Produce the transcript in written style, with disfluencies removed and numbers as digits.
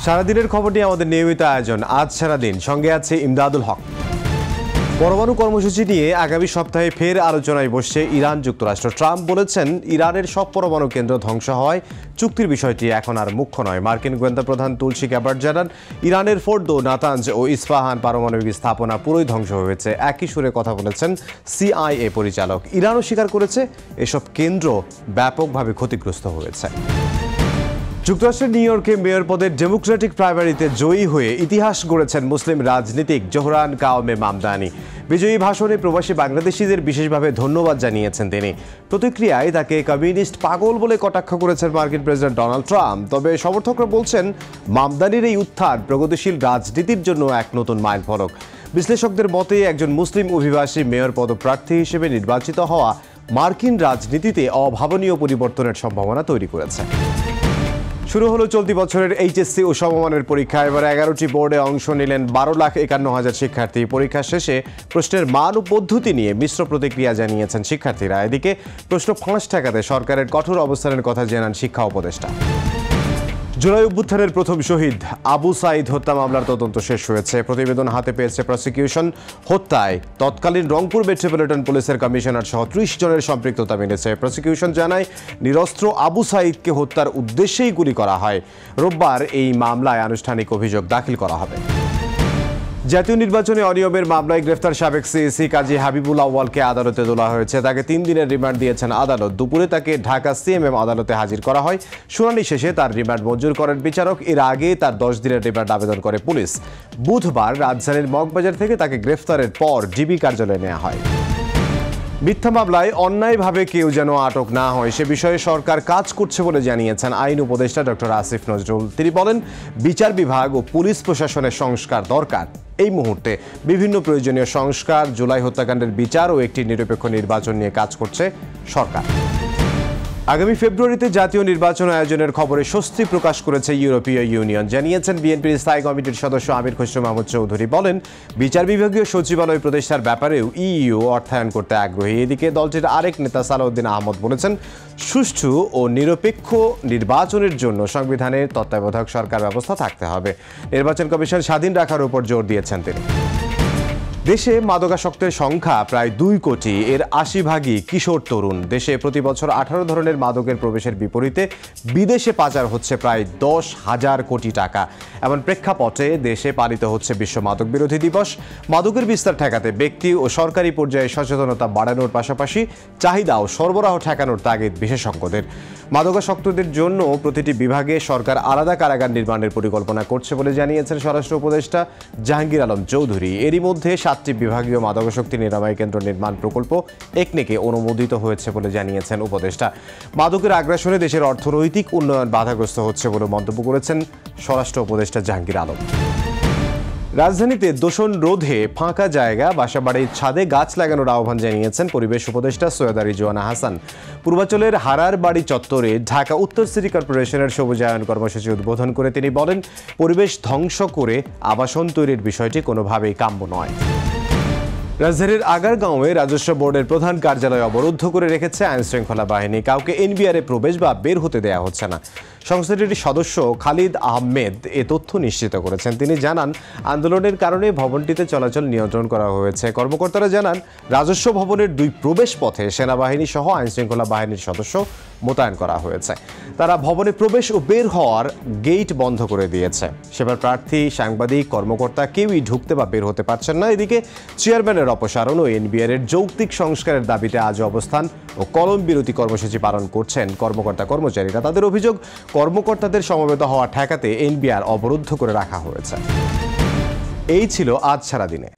সারাদিনের খবর নিয়ে আমাদের নিয়মিত আয়োজন আজ সারাদিন, সঙ্গে আছে ইমদাদুল হক। পরমাণু কর্মসূচি নিয়ে আগামী সপ্তাহে ফের আলোচনায় বসছে ইরান যুক্তরাষ্ট্র। ট্রাম্প বলেছেন, ইরানের সব পরমাণু কেন্দ্র ধ্বংস হওয়ায় চুক্তির বিষয়টি এখন আর মুখ্য নয়। মার্কিন গোয়েন্দা প্রধান তুলসী গ্যাবার্ড জানান, ইরানের ফোর্দো, নাতাঞ্জ ও ইস্পাহান পারমাণবিক স্থাপনা পুরোই ধ্বংস হয়েছে। একই সুরে কথা বলেছেন সিআইএ পরিচালক। ইরানও স্বীকার করেছে এসব কেন্দ্র ব্যাপকভাবে ক্ষতিগ্রস্ত হয়েছে। যুক্তরাষ্ট্রের নিউ ইয়র্কে মেয়র পদের ডেমোক্রেটিক প্রাইমারিতে জয়ী হয়ে ইতিহাস গড়েছেন মুসলিম রাজনীতিক জোহরান কাওমে মামদানি। বিজয়ী ভাষণে প্রবাসী বাংলাদেশিদের বিশেষভাবে ধন্যবাদ জানিয়েছেন তিনি। প্রতিক্রিয়ায় তাকে কমিউনিস্ট পাগল বলে কটাক্ষ করেছেন মার্কিন প্রেসিডেন্ট ডোনাল্ড ট্রাম্প। তবে সমর্থকরা বলছেন, মামদানির এই উত্থান প্রগতিশীল রাজনীতির জন্য এক নতুন মাইলফলক। বিশ্লেষকদের মতে, একজন মুসলিম অভিবাসী মেয়র পদপ্রার্থী হিসেবে নির্বাচিত হওয়া মার্কিন রাজনীতিতে অভাবনীয় পরিবর্তনের সম্ভাবনা তৈরি করেছে। শুরু হলো চলতি বছরের এইচএসসি ও সমমানের পরীক্ষা। এবার 11টি বোর্ডে অংশ নিলেন 12,51,000 শিক্ষার্থী। পরীক্ষা শেষে প্রশ্নের মান ও পদ্ধতি নিয়ে মিশ্র প্রতিক্রিয়া জানিয়েছেন শিক্ষার্থীরা। এদিকে প্রশ্ন ফাঁস ঠেকাতে সরকারের কঠোর অবস্থানের কথা জানান শিক্ষা উপদেষ্টা। জুলাই অভ্যুত্থানের প্রথম শহীদ আবু সাঈদ হত্যা মামলার তদন্ত শেষ হয়েছে। প্রতিবেদন হাতে পেয়েছে প্রসিকিউশন। হত্যায় তৎকালীন রংপুর মেট্রোপলিটন পুলিশের কমিশনার সহ 30 জনের সম্পৃক্ততা মিলেছে। প্রসিকিউশন জানায়, নিরস্ত্র আবু সাঈদকে হত্যার উদ্দেশ্যেই গুলি করা হয়। রোববার এই মামলায় আনুষ্ঠানিক অভিযোগ দাখিল করা হবে। জাতীয় নির্বাচনে অনিয়মের মামলায় গ্রেফতার সাবেক সিইসি কাজী হাবিবুল আউয়ালকে আদালতে তোলা হয়েছে। তাকে 3 দিনের রিমান্ড দিয়েছেন আদালত। দুপুরে তাকে ঢাকা সিএমএম আদালতে হাজির করা হয়। শুনানি শেষে তার রিমান্ড মঞ্জুর করেন বিচারক। এর আগে তার 10 দিনের রিমান্ড আবেদন করে পুলিশ। বুধবার রাজধানীর মগবাজার থেকে তাকে গ্রেফতারের পর ডিবি কার্যালয়ে নেওয়া হয়। মিথ্যা মামলায় অন্যায়ভাবে কেউ যেন আটক না হয়, সে বিষয়ে সরকার কাজ করছে বলে জানিয়েছেন আইন উপদেষ্টা ডক্টর আসিফ নজরুল। তিনি বলেন, বিচার বিভাগ ও পুলিশ প্রশাসনের সংস্কার দরকার। এই মুহূর্তে বিভিন্ন প্রয়োজনীয় সংস্কার, জুলাই হত্যাকাণ্ডের বিচার ও একটি নিরপেক্ষ নির্বাচন নিয়ে কাজ করছে সরকার। আগামী ফেব্রুয়ারিতে জাতীয় নির্বাচন আয়োজনের খবরে স্বস্তি প্রকাশ করেছে ইউরোপীয় ইউনিয়ন। জানিয়েছেন বিএনপির স্থায়ী কমিটির সদস্য আমির খসরু মাহমুদ চৌধুরী। বলেন, বিচার বিভাগীয় সচিবালয় প্রতিষ্ঠার ব্যাপারেও ইইউ অর্থায়ন করতে আগ্রহী। এদিকে দলটির আরেক নেতা সালাউদ্দিন আহমদ বলেছেন, সুষ্ঠু ও নিরপেক্ষ নির্বাচনের জন্য সংবিধানের তত্ত্বাবধায়ক সরকার ব্যবস্থা থাকতে হবে। নির্বাচন কমিশন স্বাধীন রাখার উপর জোর দিয়েছেন তিনি। দেশে মাদকাসক্তের সংখ্যা প্রায় 2 কোটি। এর 80 কিশোর তরুণ। দেশে প্রতি বছর 18 ধরনের মাদকের প্রবেশের বিপরীতে বিদেশে পাচার হচ্ছে প্রায় 10,000 কোটি টাকা। এমন প্রেক্ষাপটে দেশে পালিত হচ্ছে বিশ্ব মাদক বিরোধী দিবস। মাদকের বিস্তার ঠেকাতে ব্যক্তি ও সরকারি পর্যায়ে সচেতনতা বাড়ানোর পাশাপাশি চাহিদা ও সরবরাহ ঠেকানোর তাগিদ বিশেষজ্ঞদের। মাদকাসক্তদের জন্য প্রতিটি বিভাগে সরকার আলাদা কারাগার নির্মাণের পরিকল্পনা করছে বলে জানিয়েছেন স্বরাষ্ট্র উপদেষ্টা জাহাঙ্গীর আলম চৌধুরী। এরই মধ্যে 7টি বিভাগীয় মাদকাসক্তি নিরাময় কেন্দ্র নির্মাণ প্রকল্প একনেকে অনুমোদিত হয়েছে বলে জানিয়েছেন উপদেষ্টা। মাদকের আগ্রাসনে দেশের অর্থনৈতিক উন্নয়ন বাধাগ্রস্ত হচ্ছে বলে মন্তব্য করেছেন স্বরাষ্ট্র উপদেষ্টা জাহাঙ্গীর আলম। রাজধানীতে দূষণ রোধে ফাঁকা জায়গা, বাসাবাড়ির ছাদে গাছ লাগানোর আহ্বান জানিয়েছেন পরিবেশ উপদেষ্টা সৈয়দা রিজওয়ানা হাসান। পূর্বাঞ্চলের হারার বাড়ি চত্বরে ঢাকা উত্তর সিটি কর্পোরেশনের সবুজায়ন কর্মসূচি উদ্বোধন করে তিনি বলেন, পরিবেশ ধ্বংস করে আবাসন তৈরির বিষয়টি কোনোভাবেই কাম্য নয়। রাজধানীর আগারগাঁওয়ে রাজস্ব বোর্ডের প্রধান কার্যালয় অবরুদ্ধ করে রেখেছে আইনশৃঙ্খলা বাহিনী। কাউকে এনবিআরে প্রবেশ বা বের হতে দেওয়া হচ্ছে না। সংস্থাটির সদস্য খালিদ আহমেদ এ তথ্য নিশ্চিত করেছেন। তিনি জানান, আন্দোলনের কারণে ভবনটিতে চলাচল নিয়ন্ত্রণ করা হয়েছে। কর্মকর্তারা জানান, রাজস্ব ভবনের 2 প্রবেশ পথে সেনাবাহিনী সহ আইনশৃঙ্খলা বাহিনীর সদস্য মোতায়েন করা হয়েছে। তারা ভবনে প্রবেশ ও বের হওয়ার গেট বন্ধ করে দিয়েছে। সেবার প্রার্থী, সাংবাদিক, কর্মকর্তা কেউই ঢুকতে বা বের হতে পারছেন না। এদিকে চেয়ারম্যানের অপসারণ ও এনবিআর এর যৌক্তিক সংস্কারের দাবিতে আজ অবস্থান ও কলম বিরতি কর্মসূচি পালন করছেন কর্মকর্তা কর্মচারীরা। তাদের অভিযোগ, কর্মকর্তাদের সমবেত হওয়া ঠেকাতে এনবিআর অবরুদ্ধ করে রাখা হয়েছে। এই ছিল আজ সারাদিনে।